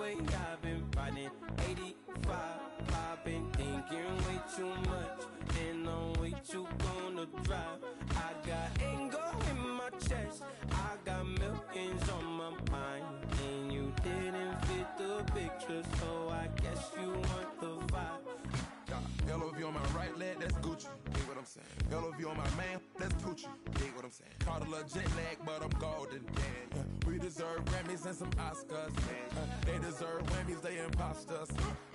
way I've been riding 85. I've been thinking way too much, and I'm way too gonna drive. I got anger in my chest, I got millions on my mind, and you didn't fit the picture, so I guess you want the vibe. LOV on my right leg, that's Gucci. Dig what I'm saying? LOV on my man, that's Poochie. Dig what I'm saying? Caught a little jet lag, but I'm golden. Yeah. We deserve Grammys and some Oscars. They deserve Whammies, they imposters.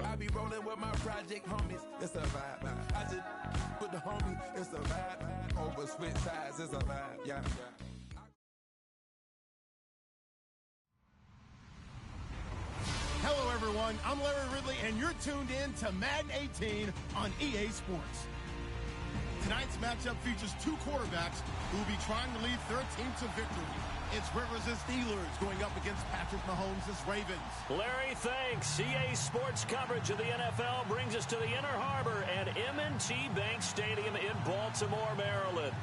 I be rolling with my project homies. It's a vibe. I just with the homie. It's a vibe. Over switch sides, it's a vibe. Yeah. Hello, everyone. I'm Larry Ridley, and you're tuned in to Madden 18 on EA Sports. Tonight's matchup features two quarterbacks who will be trying to lead their team to victory. It's Rivers' Steelers going up against Patrick Mahomes' Ravens. Larry, thanks. EA Sports coverage of the NFL brings us to the Inner Harbor at M&T Bank Stadium in Baltimore, Maryland.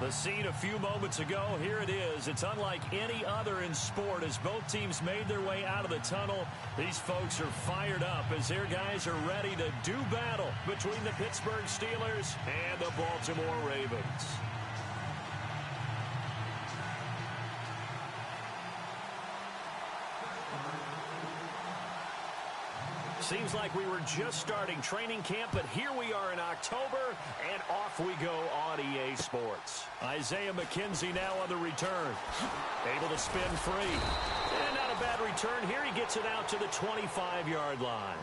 The scene a few moments ago, here it is. It's unlike any other in sport as both teams made their way out of the tunnel. These folks are fired up as their guys are ready to do battle between the Pittsburgh Steelers and the Baltimore Ravens. Seems like we were just starting training camp, but here we are in October, and off we go on EA Sports. Isaiah McKenzie now on the return. Able to spin free. And not a bad return here. He gets it out to the 25-yard line.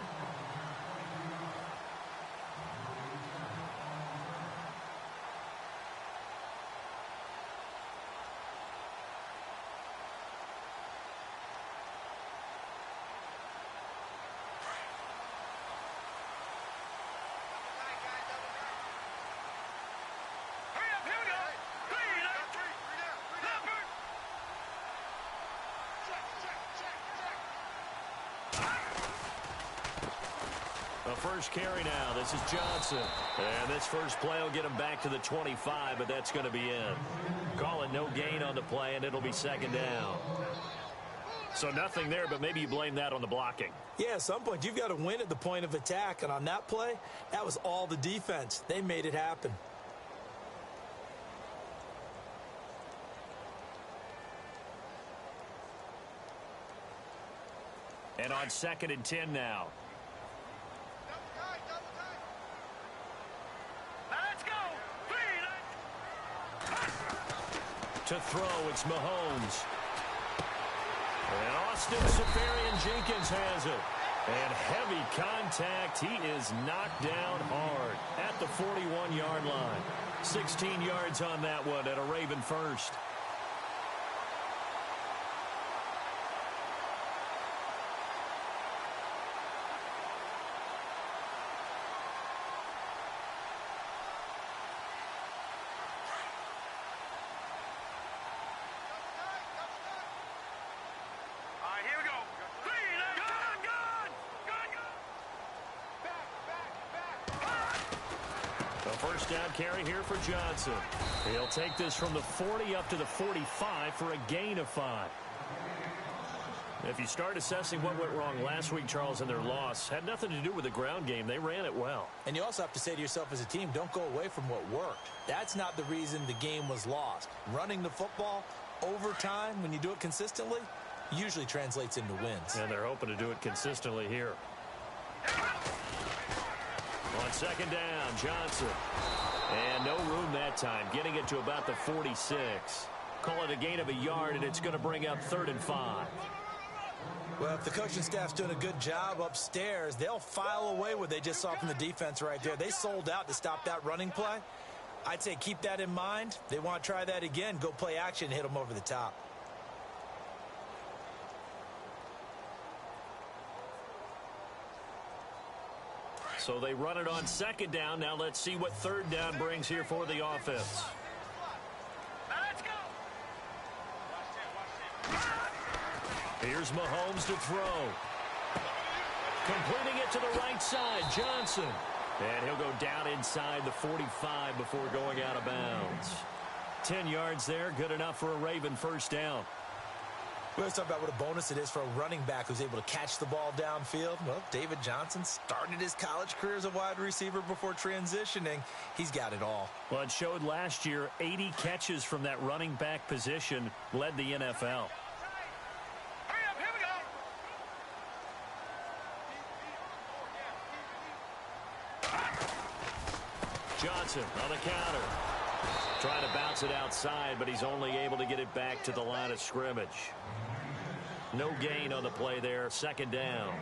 The first carry now. This is Johnson. And this first play will get him back to the 25, but that's going to be in. Call it no gain on the play, and it'll be second down. So nothing there, but maybe you blame that on the blocking. Yeah, at some point, you've got to win at the point of attack. And on that play, that was all the defense. They made it happen. And on 2nd and 10 now. To throw, it's Mahomes. And Austin Seferian-Jenkins has it. And heavy contact. He is knocked down hard at the 41-yard line. 16 yards on that one at a Raven first. First down carry here for Johnson. He'll take this from the 40 up to the 45 for a gain of 5. If you start assessing what went wrong last week, Charles, in their loss, had nothing to do with the ground game. They ran it well. And you also have to say to yourself as a team, don't go away from what worked. That's not the reason the game was lost. Running the football over time, when you do it consistently, usually translates into wins. And they're hoping to do it consistently here. On second down, Johnson. And no room that time, getting it to about the 46. Call it a gain of a yard, and it's going to bring up 3rd and 5. Well, if the coaching staff's doing a good job upstairs, they'll file away what they just saw from the defense right there. They sold out to stop that running play. I'd say keep that in mind. They want to try that again, go play action, and hit them over the top. So they run it on second down. Now let's see what third down brings here for the offense. Let's go. Here's Mahomes to throw. Completing it to the right side, Johnson. And he'll go down inside the 45 before going out of bounds. 10 yards there, good enough for a Raven first down. We always talk about what a bonus it is for a running back who's able to catch the ball downfield. Well, David Johnson started his college career as a wide receiver before transitioning. He's got it all. Well, it showed last year 80 catches from that running back position led the NFL. Hurry up, here we go. Johnson on the counter. Trying to bounce it outside, but he's only able to get it back to the line of scrimmage. No gain on the play there. Second down.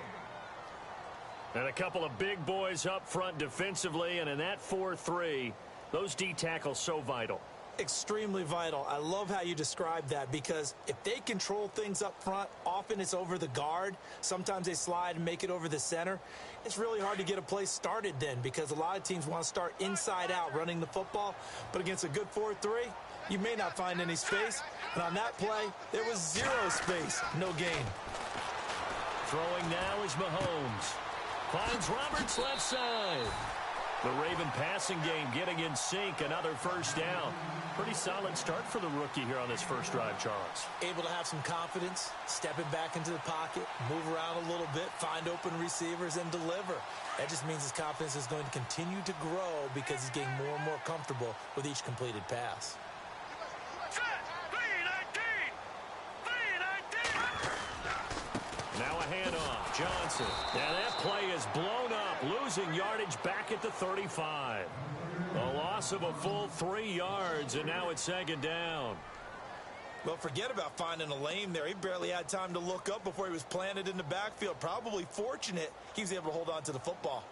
And a couple of big boys up front defensively, and in that 4-3, those D tackles so vital. Extremely vital. I love how you describe that, because if they control things up front, often it's over the guard. Sometimes they slide and make it over the center. It's really hard to get a play started then, because a lot of teams want to start inside out running the football. But against a good 4-3, you may not find any space. And on that play, there was zero space. No gain. Throwing now is Mahomes. Finds Roberts left side. The Raven passing game getting in sync. Another first down. Pretty solid start for the rookie here on this first drive, Charles. Able to have some confidence, stepping back into the pocket, move around a little bit, find open receivers, and deliver. That just means his confidence is going to continue to grow because he's getting more and more comfortable with each completed pass. Now a handoff. Johnson. Now that play is blown up, losing yardage back at the 35. A loss of a full 3 yards, and now it's second down. Well, forget about finding a lane there. He barely had time to look up before he was planted in the backfield. Probably fortunate he was able to hold on to the football.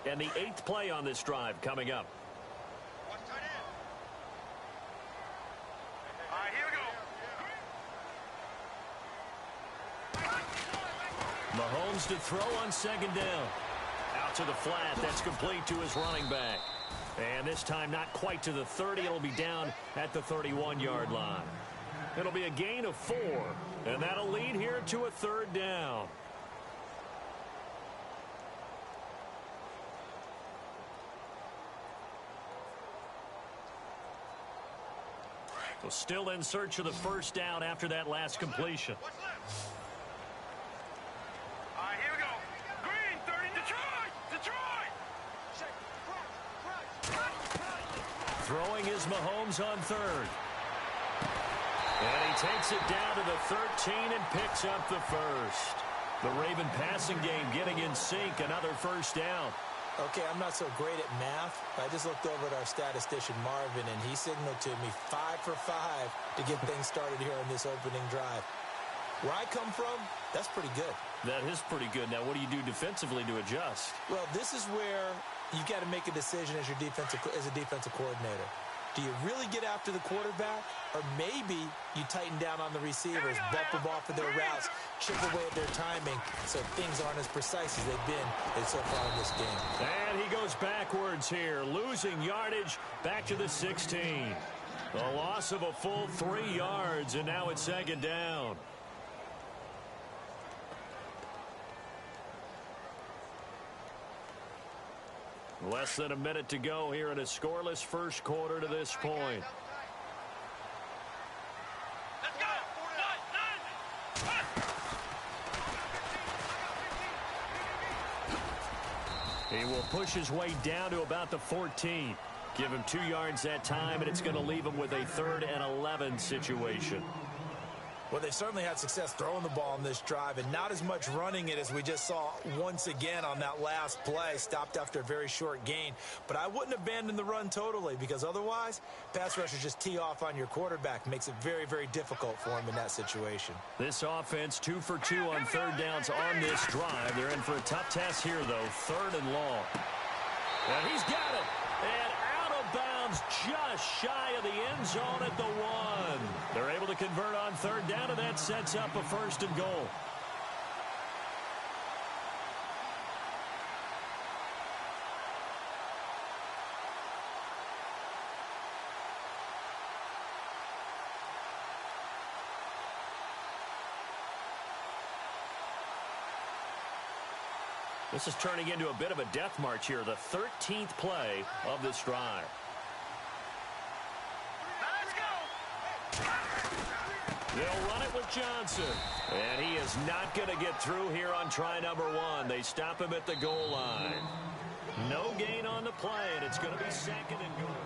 And the 8th play on this drive coming up. Mahomes to throw on second down. Out to the flat. That's complete to his running back. And this time not quite to the 30. It'll be down at the 31-yard line. It'll be a gain of 4. And that'll lead here to a third down. So still in search of the first down after that last completion. Throwing is Mahomes on third. And he takes it down to the 13 and picks up the first. The Raven passing game getting in sync. Another first down. Okay, I'm not so great at math. I just looked over at our statistician, Marvin, and he signaled to me 5 for 5 to get things started here on this opening drive. Where I come from, that's pretty good. That is pretty good. Now, what do you do defensively to adjust? Well, this is where you've got to make a decision as a defensive coordinator. Do you really get after the quarterback, or maybe you tighten down on the receivers, bump them off of their routes, chip away at their timing so things aren't as precise as they've been so far in this game? And he goes backwards here, losing yardage back to the 16. A loss of a full 3 yards, and now it's second down. Less than a minute to go here in a scoreless first quarter to this point. Let's go! He will push his way down to about the 14. Give him 2 yards that time, and it's going to leave him with a 3rd and 11 situation. Well, they've certainly had success throwing the ball in this drive, and not as much running it as we just saw once again on that last play. Stopped after a very short gain. But I wouldn't abandon the run totally, because otherwise, pass rushers just tee off on your quarterback. Makes it very, very difficult for him in that situation. This offense 2 for 2 on third downs on this drive. They're in for a tough test here, though. 3rd and long. And he's got it. And out of bounds, just shy of the end zone at the 1. They're able to convert on third down, and that sets up a 1st and goal. This is turning into a bit of a death march here, the 13th play of this drive. They'll run it with Johnson. And he is not going to get through here on try number 1. They stop him at the goal line. No gain on the play, and it's going to be second and goal.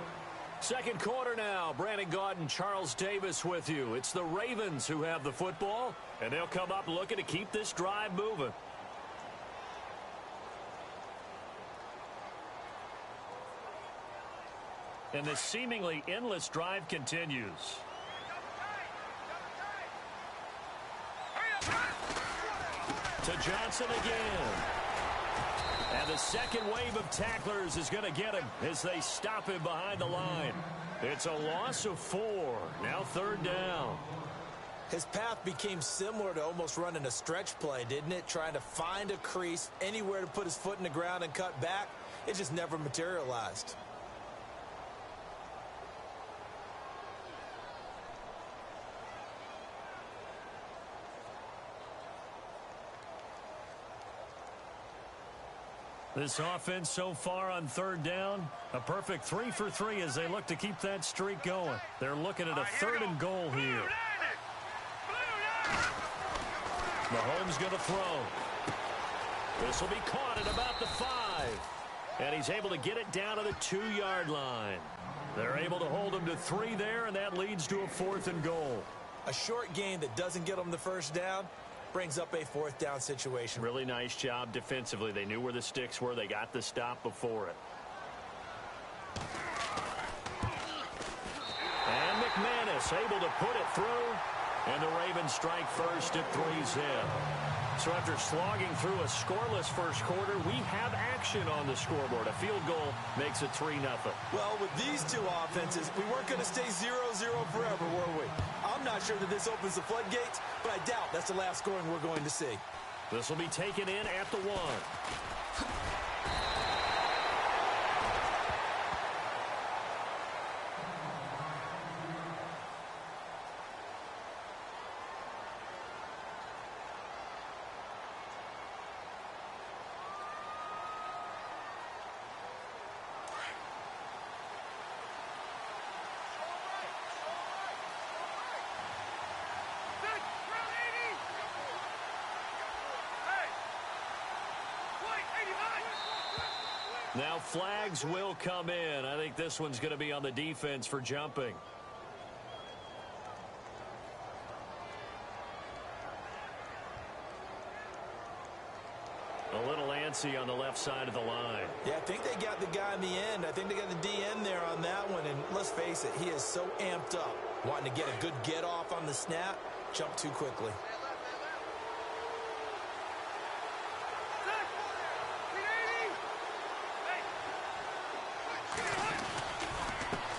Second quarter now. Brandon Gaudin, Charles Davis with you. It's the Ravens who have the football, and they'll come up looking to keep this drive moving. And this seemingly endless drive continues. To Johnson again. And the second wave of tacklers is going to get him as they stop him behind the line. It's a loss of 4. Now third down. His path became similar to almost running a stretch play, didn't it? Trying to find a crease, anywhere to put his foot in the ground and cut back. It just never materialized. This offense so far on third down, a perfect 3 for 3 as they look to keep that streak going. They're looking at a third and goal here. Mahomes going to throw. This will be caught at about the 5. And he's able to get it down to the 2-yard line. They're able to hold him to 3 there, and that leads to a 4th and goal. A short gain that doesn't get them the first down brings up a 4th down situation. Really nice job defensively. They knew where the sticks were. They got the stop before it. And McManus able to put it through. And the Ravens strike first at 3-zip. So after slogging through a scoreless first quarter, we have action on the scoreboard. A field goal makes it 3-0. Well, with these two offenses, we weren't going to stay 0-0 forever, were we? I'm not sure that this opens the floodgates, but I doubt that's the last scoring we're going to see. This will be taken in at the 1. Now flags will come in. I think this one's going to be on the defense for jumping. A little antsy on the left side of the line. Yeah, I think they got the guy in the end. I think they got the DN there on that one. And let's face it, he is so amped up, wanting to get a good get off on the snap, jump too quickly.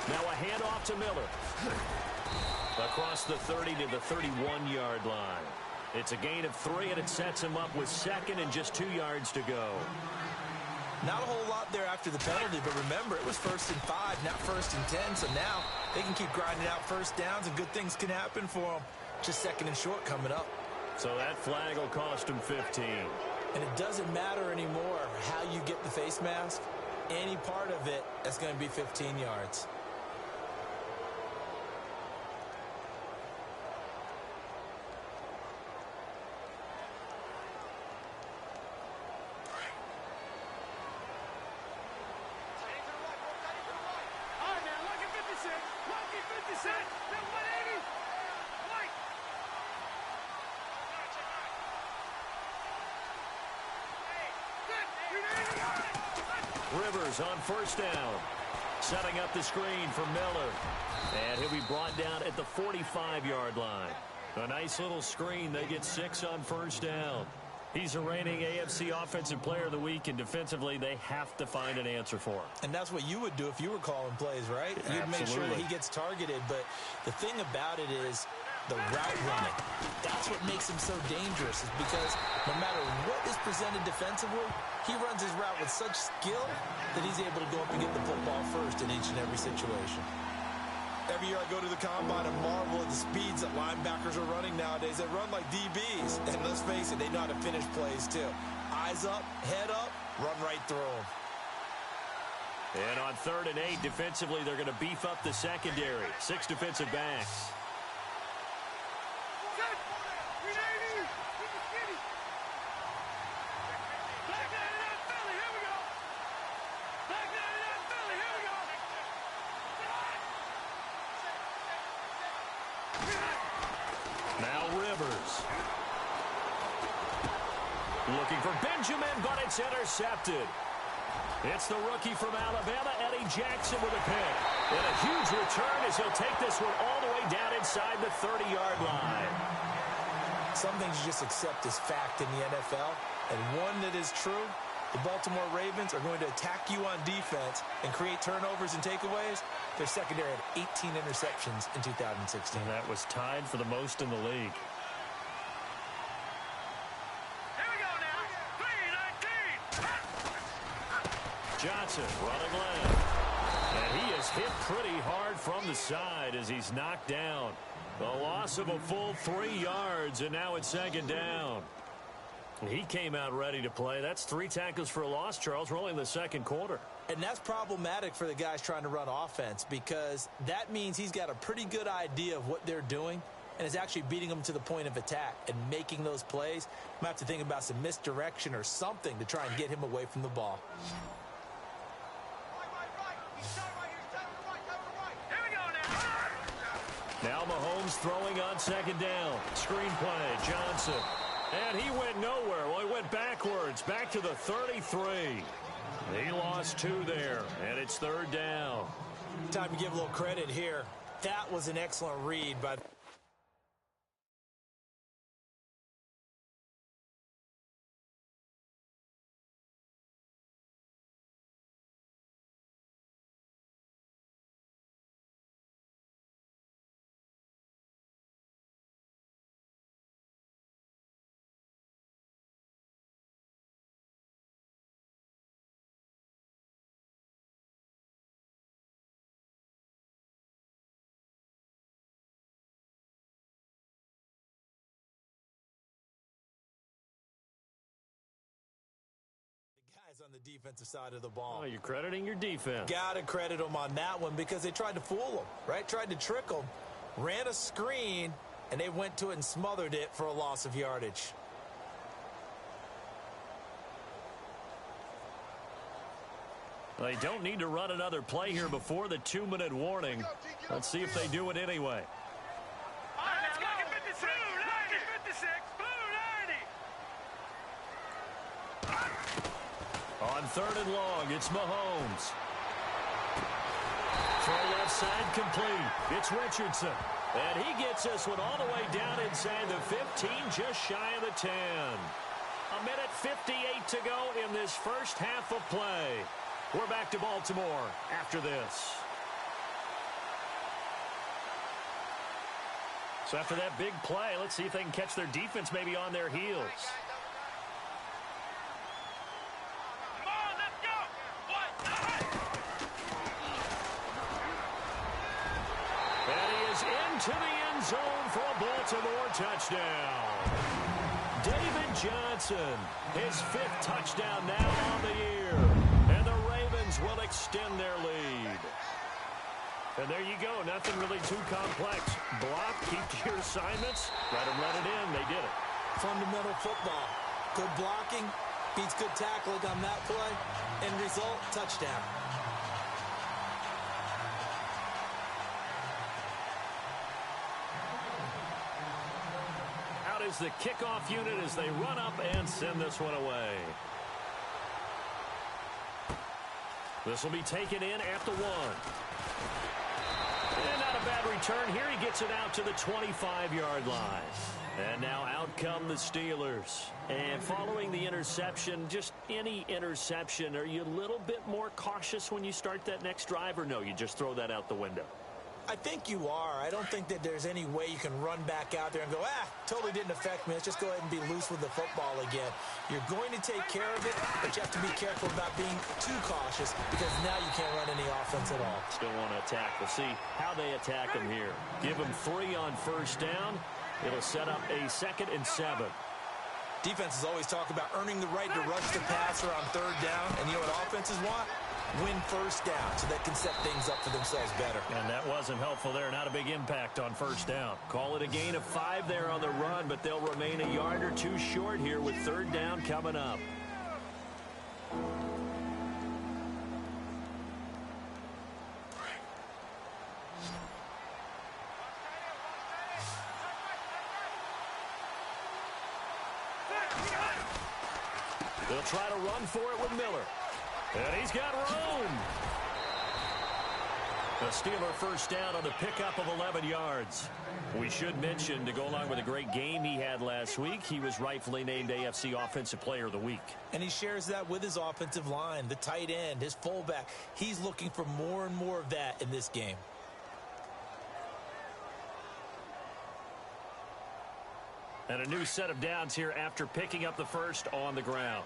Now a handoff to Miller. Across the 30 to the 31-yard line. It's a gain of 3, and it sets him up with second and just 2 yards to go. Not a whole lot there after the penalty, but remember, it was 1st and 5, not 1st and 10, so now they can keep grinding out first downs, and good things can happen for them. Just 2nd and short coming up. So that flag will cost him 15. And it doesn't matter anymore how you get the face mask. Any part of it, that's going to be 15 yards. Rivers on first down. Setting up the screen for Miller. And he'll be brought down at the 45-yard line. A nice little screen. They get 6 on first down. He's the reigning AFC Offensive Player of the Week, and defensively they have to find an answer for him. And that's what you would do if you were calling plays, right? You'd make sure that he gets targeted. But the thing about it is the route running. That's what makes him so dangerous, is because no matter what is presented defensively, he runs his route with such skill that he's able to go up and get the football first in each and every situation. Every year I go to the combine and marvel at the speeds that linebackers are running nowadays. They run like DBs. And let's face it, they know how to finish plays too. I Eyes up, head up, run right through him. And on 3rd and 8, defensively, they're going to beef up the secondary. 6 defensive backs. Now Rivers. Looking for Benjamin, but it's intercepted. It's the rookie from Alabama, Eddie Jackson, with a pick. And a huge return as he'll take this one all the way down inside the 30-yard line. Some things you just accept as fact in the NFL, and one that is true, the Baltimore Ravens are going to attack you on defense and create turnovers and takeaways. Their secondary had 18 interceptions in 2016. And that was tied for the most in the league. Johnson running left. And he is hit pretty hard from the side as he's knocked down. A loss of a full 3 yards, and now it's 2nd down. He came out ready to play. That's 3 tackles for a loss, Charles. We're only in the 2nd quarter. And that's problematic for the guys trying to run offense because that means he's got a pretty good idea of what they're doing and is actually beating them to the point of attack and making those plays. Might have to think about some misdirection or something to try and get him away from the ball. Now Mahomes throwing on 2nd down. Screen play, Johnson. And he went nowhere. Well, he went backwards, back to the 33. He lost 2 there, and it's 3rd down. Time to give a little credit here. That was an excellent read by on the defensive side of the ball. Oh, you're crediting your defense. Got to credit them on that one because they tried to fool them, right? Tried to trick them, ran a screen, and they went to it and smothered it for a loss of yardage. They don't need to run another play here before the 2-minute warning. Let's see if they do it anyway. On 3rd and long, it's Mahomes. Throw left side complete. It's Richardson. And he gets this one all the way down inside the 15, just shy of the 10. 1:58 to go in this first half of play. We're back to Baltimore after this. So after that big play, let's see if they can catch their defense maybe on their heels. To the end zone for a Baltimore touchdown. David Johnson, his 5th touchdown now on the year. And the Ravens will extend their lead. And there you go. Nothing really too complex. Block, keep to your assignments. Let them let it in. They did it. Fundamental football. Good blocking, beats good tackling on that play. End result, touchdown. Is the kickoff unit as they run up and send this one away. This will be taken in at the 1. And not a bad return here. He gets it out to the 25-yard line. And now out come the Steelers. And following the interception, just any interception, are you a little bit more cautious when you start that next drive, or no, you just throw that out the window? I think you are. I don't think that there's any way you can run back out there and go, totally didn't affect me. Let's just go ahead and be loose with the football again. You're going to take care of it, but you have to be careful about being too cautious because now you can't run any offense at all. Still want to attack. We'll see how they attack them here. Give them 3 on 1st down. It'll set up a 2nd and 7. Defenses always talk about earning the right to rush the passer on third down. And you know what offenses want? Win first down so they can set things up for themselves better. And that wasn't helpful there. Not a big impact on first down. Call it a gain of 5 there on the run, but they'll remain a yard or two short here with third down coming up. They'll try to run for it with Miller. And he's got room. The Steeler first down on the pickup of 11 yards. We should mention, to go along with a great game he had last week, he was rightfully named AFC Offensive Player of the Week. And he shares that with his offensive line, the tight end, his fullback. He's looking for more and more of that in this game. And a new set of downs here after picking up the first on the ground.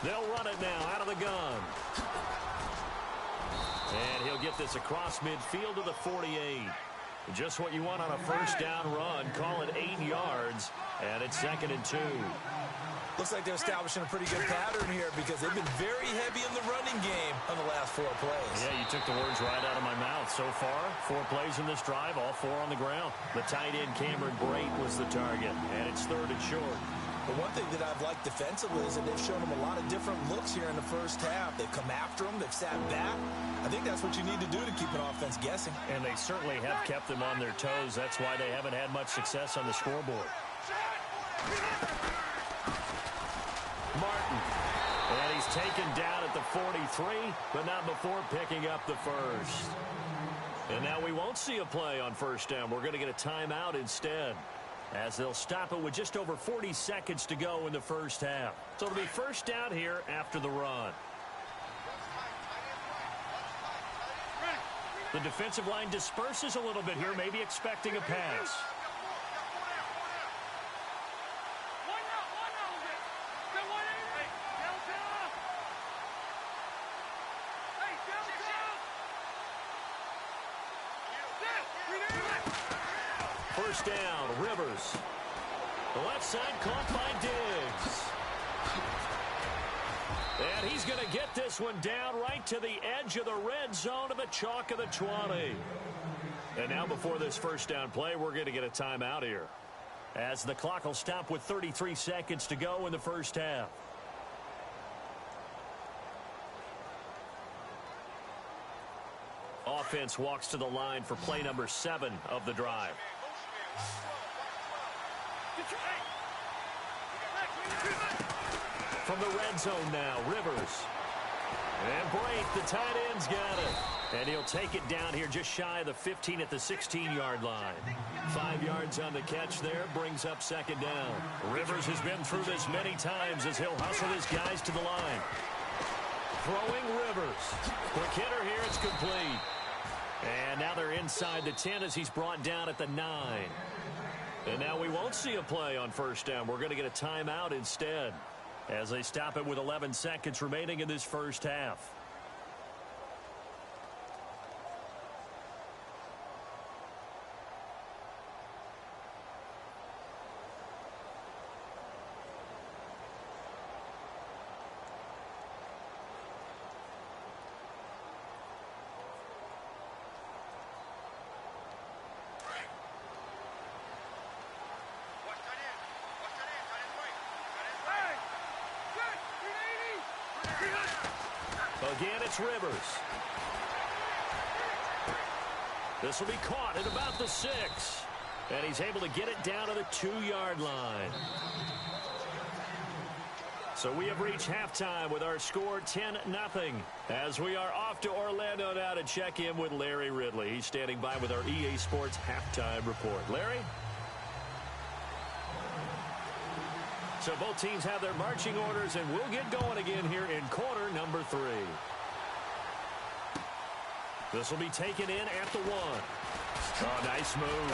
They'll run it now out of the gun. And he'll get this across midfield to the 48. Just what you want on a first down run. Call it 8 yards. And it's 2nd and 2. Looks like they're establishing a pretty good pattern here because they've been very heavy in the running game on the last 4 plays. Yeah, you took the words right out of my mouth. So far, 4 plays in this drive, all 4 on the ground. The tight end, Cameron Brate, was the target. And it's 3rd and short. But one thing that I've liked defensively is that they've shown them a lot of different looks here in the first half. They've come after them. They've sat back. I think that's what you need to do to keep an offense guessing. And they certainly have kept them on their toes. That's why they haven't had much success on the scoreboard. Martin. And he's taken down at the 43, but not before picking up the first. And now we won't see a play on first down. We're going to get a timeout instead, as they'll stop it with just over 40 seconds to go in the first half. So it'll be first down here after the run. The defensive line disperses a little bit here, maybe expecting a pass. First down, Rivers. The left side caught by Diggs. And he's going to get this one down right to the edge of the red zone of the chalk of the 20. And now before this first down play, we're going to get a timeout here, as the clock will stop with 33 seconds to go in the first half. Offense walks to the line for play number 7 of the drive. From the red zone now, Rivers. And Brate, the tight end's got it. And he'll take it down here just shy of the 15 at the 16-yard line. 5 yards on the catch there, brings up second down. Rivers has been through this many times as he'll hustle his guys to the line. Throwing Rivers. Quick hitter here, it's complete. And now they're inside the 10 as he's brought down at the 9. And now we won't see a play on first down. We're going to get a timeout instead, as they stop it with 11 seconds remaining in this first half. Again, it's Rivers. This will be caught at about the 6. And he's able to get it down to the 2-yard line. So we have reached halftime with our score 10-0. As we are off to Orlando now to check in with Larry Ridley. He's standing by with our EA Sports halftime report. Larry? So both teams have their marching orders, and we'll get going again here in quarter number 3. This will be taken in at the 1. Oh, nice move.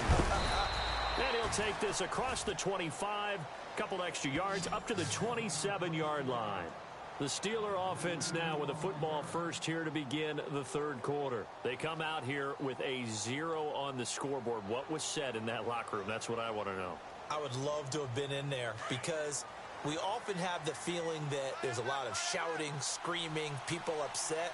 And he'll take this across the 25 Couple extra yards up to the 27-yard line. The Steeler offense now with a football first here to begin the third quarter. They come out here with a 0 on the scoreboard. What was said in that locker room? That's what I want to know. I would love to have been in there because we often have the feeling that there's a lot of shouting, screaming, people upset.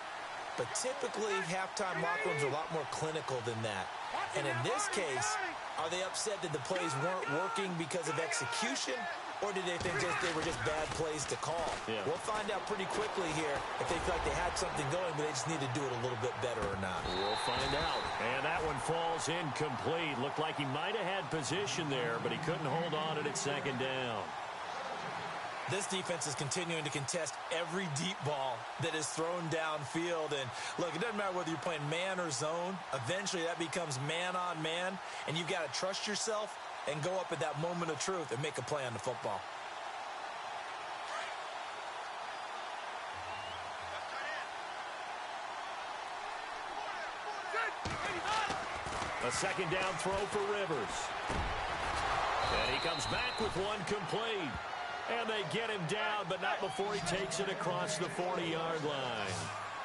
But typically, halftime locker rooms are a lot more clinical than that. And in this case, are they upset that the plays weren't working because of execution? Or did they think they were just bad plays to call? Yeah. We'll find out pretty quickly here if they feel like they had something going, but they just need to do it a little bit better or not. We'll find out. And that one falls incomplete. Looked like he might have had position there, but he couldn't hold on at second down. This defense is continuing to contest every deep ball that is thrown downfield. And, look, it doesn't matter whether you're playing man or zone. Eventually, that becomes man-on-man, and you've got to trust yourself and go up at that moment of truth and make a play on the football. A second down throw for Rivers. And he comes back with one complete. And they get him down, but not before he takes it across the 40-yard line.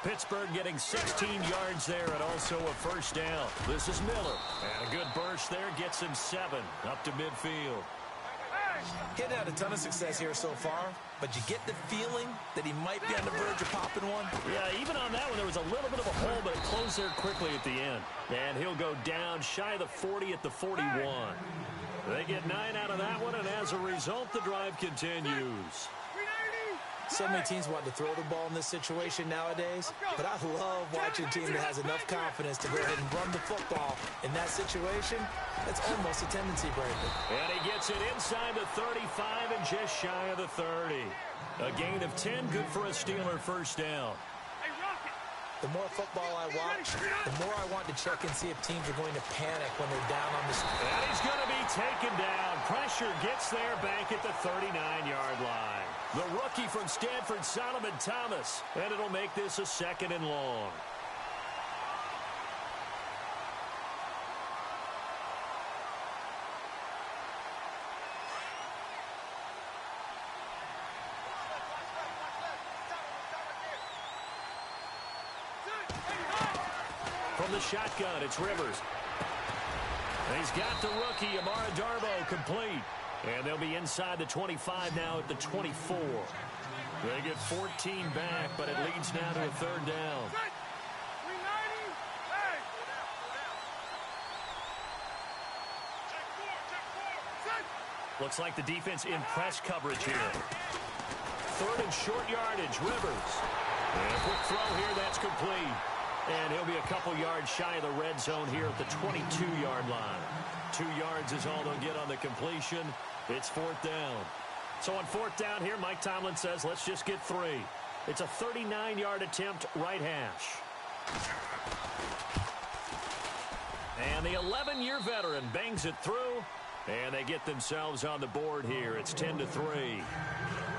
Pittsburgh getting 16 yards there and also a first down. This is Miller. And a good burst there gets him 7 up to midfield. He hadn't had a ton of success here so far, but you get the feeling that he might be on the verge of popping one. Yeah, even on that one, there was a little bit of a hole, but it closed there quickly at the end. And he'll go down shy of the 40 at the 41. They get 9 out of that one, and as a result, the drive continues. So many teams want to throw the ball in this situation nowadays, but I love watching a team that has enough confidence to go ahead and run the football in that situation. That's almost a tendency breaker. And he gets it inside the 35 and just shy of the 30. A gain of 10, good for a Steeler first down. The more football I watch, the more I want to check and see if teams are going to panic when they're down on the score. And he's going to be taken down. Pressure gets there back at the 39-yard line. The rookie from Stanford, Solomon Thomas. And it'll make this a second and long. From the shotgun, it's Rivers. And he's got the rookie, Amara Darboh, complete. And they'll be inside the 25 now at the 24. They get 14 back, but it leads now to a third down. Looks like the defense in press coverage here. Third and short yardage, Rivers. And a quick throw here, that's complete. And he'll be a couple yards shy of the red zone here at the 22-yard line. 2 yards is all they'll get on the completion. It's fourth down. So on fourth down here, Mike Tomlin says, let's just get 3. It's a 39-yard attempt, right hash. And the 11-year veteran bangs it through. And they get themselves on the board here. It's 10-3.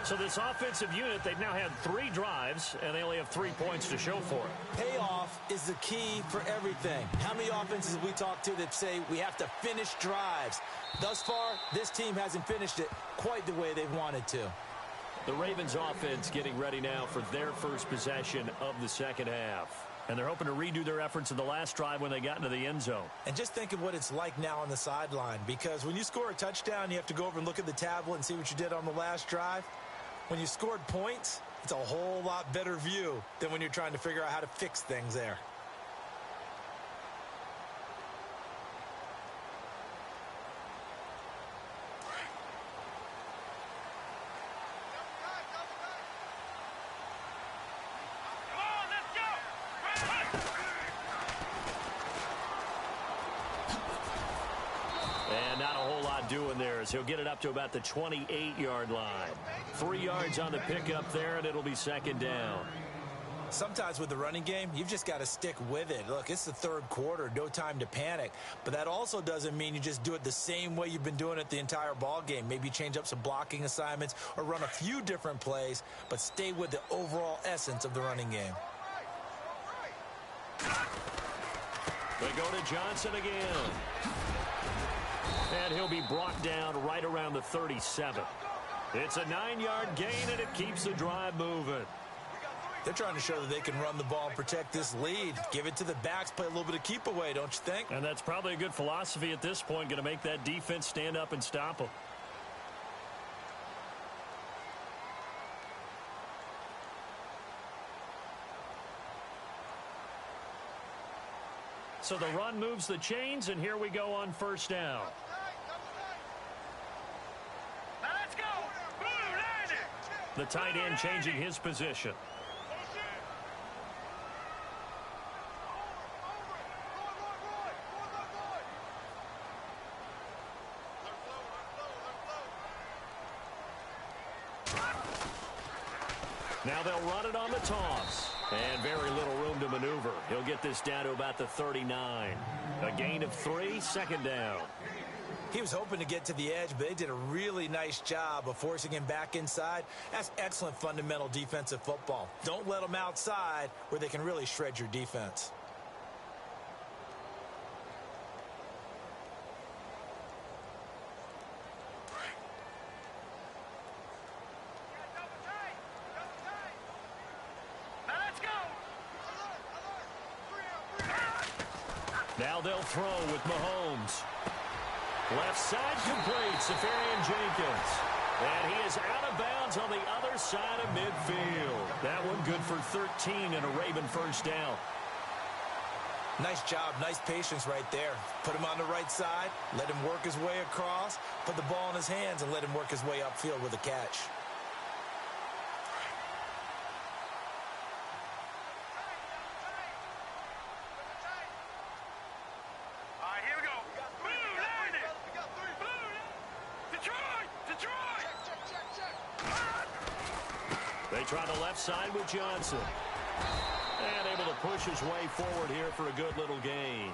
So this offensive unit, they've now had 3 drives, and they only have 3 points to show for it. Payoff is the key for everything. How many offenses have we talked to that say we have to finish drives? Thus far, this team hasn't finished it quite the way they've wanted to. The Ravens offense getting ready now for their first possession of the second half. And they're hoping to redo their efforts in the last drive when they got into the end zone. And just think of what it's like now on the sideline, because when you score a touchdown, you have to go over and look at the tablet and see what you did on the last drive. When you scored points, it's a whole lot better view than when you're trying to figure out how to fix things there. And not a whole lot doing there as he'll get it up to about the 28-yard line. 3 yards on the pickup there, and it'll be second down. Sometimes with the running game, you've just got to stick with it. Look, it's the third quarter, no time to panic. But that also doesn't mean you just do it the same way you've been doing it the entire ball game. Maybe change up some blocking assignments or run a few different plays, but stay with the overall essence of the running game. They go to Johnson again. And he'll be brought down right around the 37. It's a 9-yard gain, and it keeps the drive moving. They're trying to show that they can run the ball and protect this lead. Give it to the backs, play a little bit of keep away, don't you think? And that's probably a good philosophy at this point, going to make that defense stand up and stop them. So the run moves the chains, and here we go on first down. Now let's go. Blue, line it. The tight end changing his position. Now they'll run it on the toss. And very little room to maneuver. He'll get this down to about the 39. A gain of 3, second down. He was hoping to get to the edge, but they did a really nice job of forcing him back inside. That's excellent fundamental defensive football. Don't let them outside where they can really shred your defense. Now they'll throw with Mahomes. Left side complete, Safarian Jenkins. And he is out of bounds on the other side of midfield. That one good for 13 and a Raven first down. Nice job, nice patience right there. Put him on the right side, let him work his way across, put the ball in his hands, and let him work his way upfield with a catch. They try the left side with Johnson. And able to push his way forward here for a good little gain.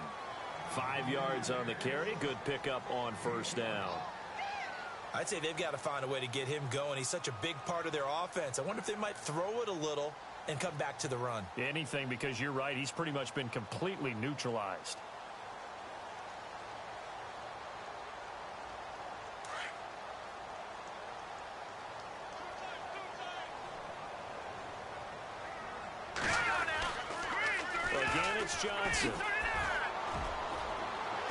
5 yards on the carry. Good pickup on first down. I'd say they've got to find a way to get him going. He's such a big part of their offense. I wonder if they might throw it a little and come back to the run. Anything, because you're right. He's pretty much been completely neutralized. Johnson.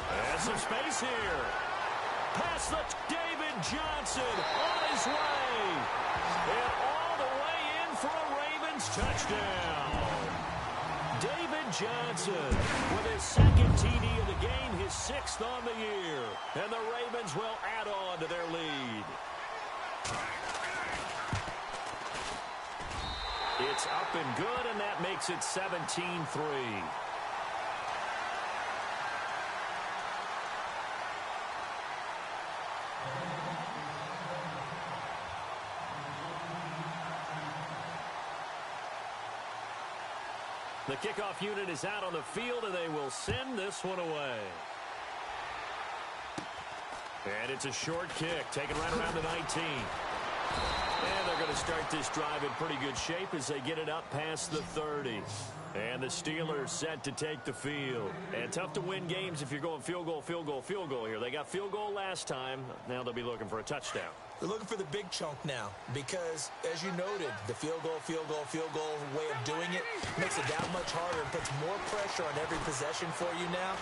There's some space here. Pass the David Johnson on his way. And all the way in for a Ravens touchdown. David Johnson with his second TD of the game, his 6th on the year. And the Ravens will add on to their lead. It's up and good, and that makes it 17-3. The kickoff unit is out on the field, and they will send this one away. And it's a short kick, taken right around the 19. And they're going to start this drive in pretty good shape as they get it up past the 30. And the Steelers set to take the field. And tough to win games if you're going field goal, field goal, field goal here. They got field goal last time. Now they'll be looking for a touchdown. They're looking for the big chunk now because, as you noted, the field goal way of doing it makes it that much harder and puts more pressure on every possession for you now.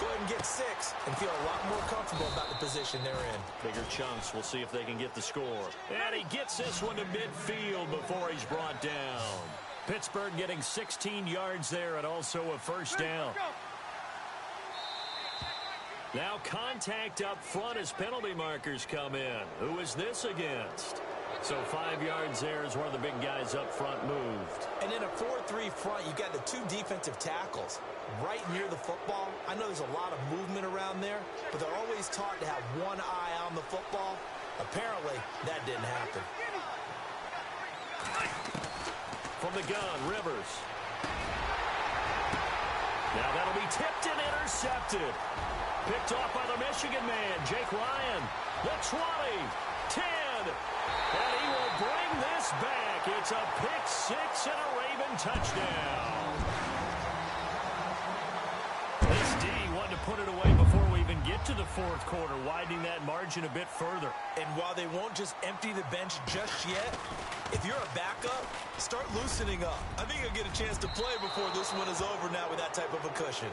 Go ahead and get 6 and feel a lot more comfortable about the position they're in. Bigger chunks. We'll see if they can get the score. And he gets this one to midfield before he's brought down. Pittsburgh getting 16 yards there and also a first down. Now contact up front as penalty markers come in. Who is this against? So 5 yards there is where the big guys up front moved. And in a 4-3 front, you've got the 2 defensive tackles right near the football. I know there's a lot of movement around there, but they're always taught to have one eye on the football. Apparently, that didn't happen. From the gun, Rivers. Now that'll be tipped and intercepted. Picked off by the Michigan man, Jake Ryan. The 20, 10, and he will bring this back. It's a pick 6 and a Raven touchdown. This D wanted to put it away before we even get to into the fourth quarter, widening that margin a bit further. And while they won't just empty the bench just yet, if you're a backup, start loosening up. I think you'll get a chance to play before this one is over now with that type of a cushion.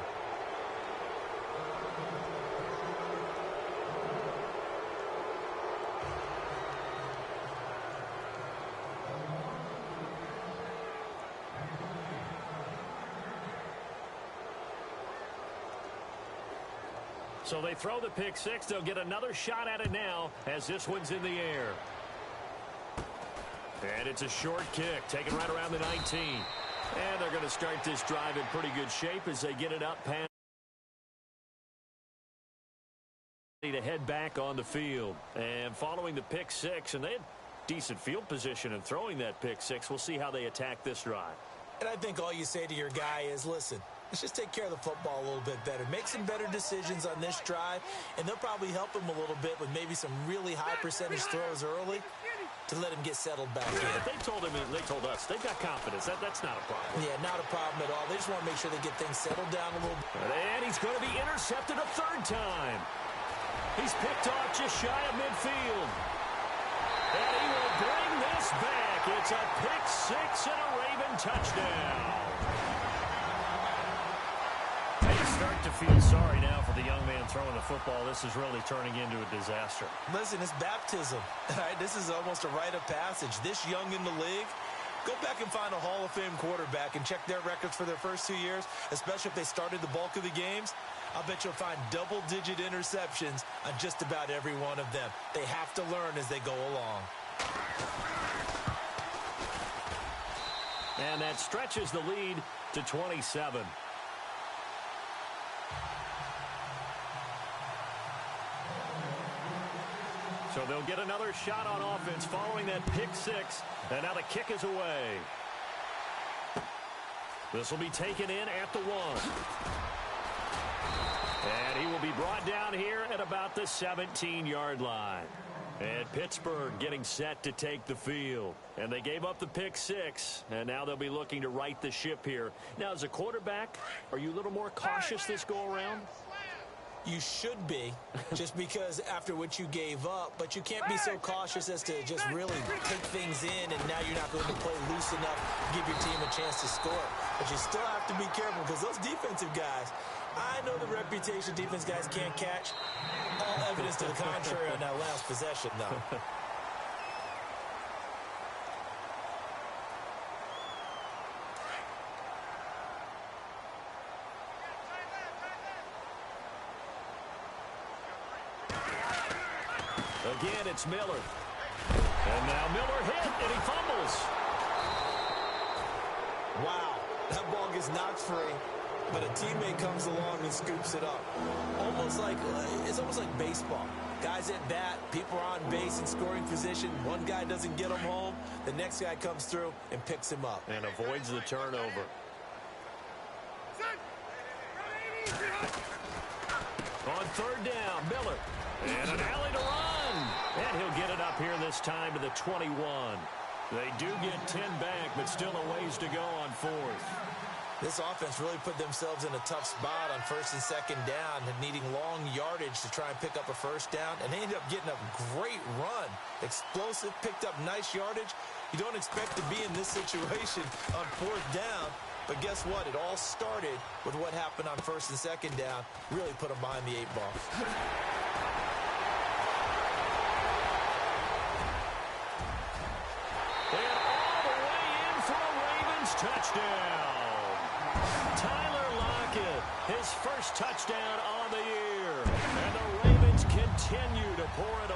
So they throw the pick six. They'll get another shot at it now as this one's in the air. And it's a short kick, taken right around the 19. And they're going to start this drive in pretty good shape as they get it up past to head back on the field. And following the pick six, and they had decent field position in throwing that pick six. We'll see how they attack this drive. And I think all you say to your guy is, listen, let's just take care of the football a little bit better. Make some better decisions on this drive, and they'll probably help him a little bit with maybe some really high percentage throws early to let him get settled back in. But they told us, they've got confidence. That's not a problem. Yeah, not a problem at all. They just want to make sure they get things settled down a little bit. And he's going to be intercepted a third time. He's picked off just shy of midfield. And he will bring this back. It's a pick six and a Raven touchdown. They start to feel sorry now for the young man throwing the football. This is really turning into a disaster. Listen, it's baptism. Right? This is almost a rite of passage. This young in the league, go back and find a Hall of Fame quarterback and check their records for their first 2 years, especially if they started the bulk of the games. I'll bet you'll find double-digit interceptions on just about every one of them. They have to learn as they go along. And that stretches the lead to 27. So they'll get another shot on offense following that pick six. And now the kick is away. This will be taken in at the 1. And he will be brought down here at about the 17-yard line. And Pittsburgh getting set to take the field. And they gave up the pick six. And now they'll be looking to right the ship here. Now, as a quarterback, are you a little more cautious this go-around? You should be, just because after what you gave up. But you can't be so cautious as to just really take things in, and now you're not going to play loose enough to give your team a chance to score. But you still have to be careful because those defensive guys, I know the reputation defense guys can't catch. All evidence to the contrary on that last possession, though. Again, it's Miller. And now Miller hit, and he fumbles. Wow, that ball gets knocked free, but a teammate comes along and scoops it up. It's almost like baseball. Guys at bat, people are on base in scoring position. One guy doesn't get him home. The next guy comes through and picks him up. And avoids the turnover. On third down, Miller. And an alley to run. And he'll get it up here this time to the 21. They do get 10 back, but still a ways to go on fourth. This offense really put themselves in a tough spot on first and second down, needing long yardage to try and pick up a first down, and they ended up getting a great run. Explosive, picked up nice yardage. You don't expect to be in this situation on fourth down, but guess what? It all started with what happened on first and second down. Really put them behind the 8 ball. And all the way in for a Ravens touchdown. Tyler Lockett, his first touchdown on the year. And the Ravens continue to pour it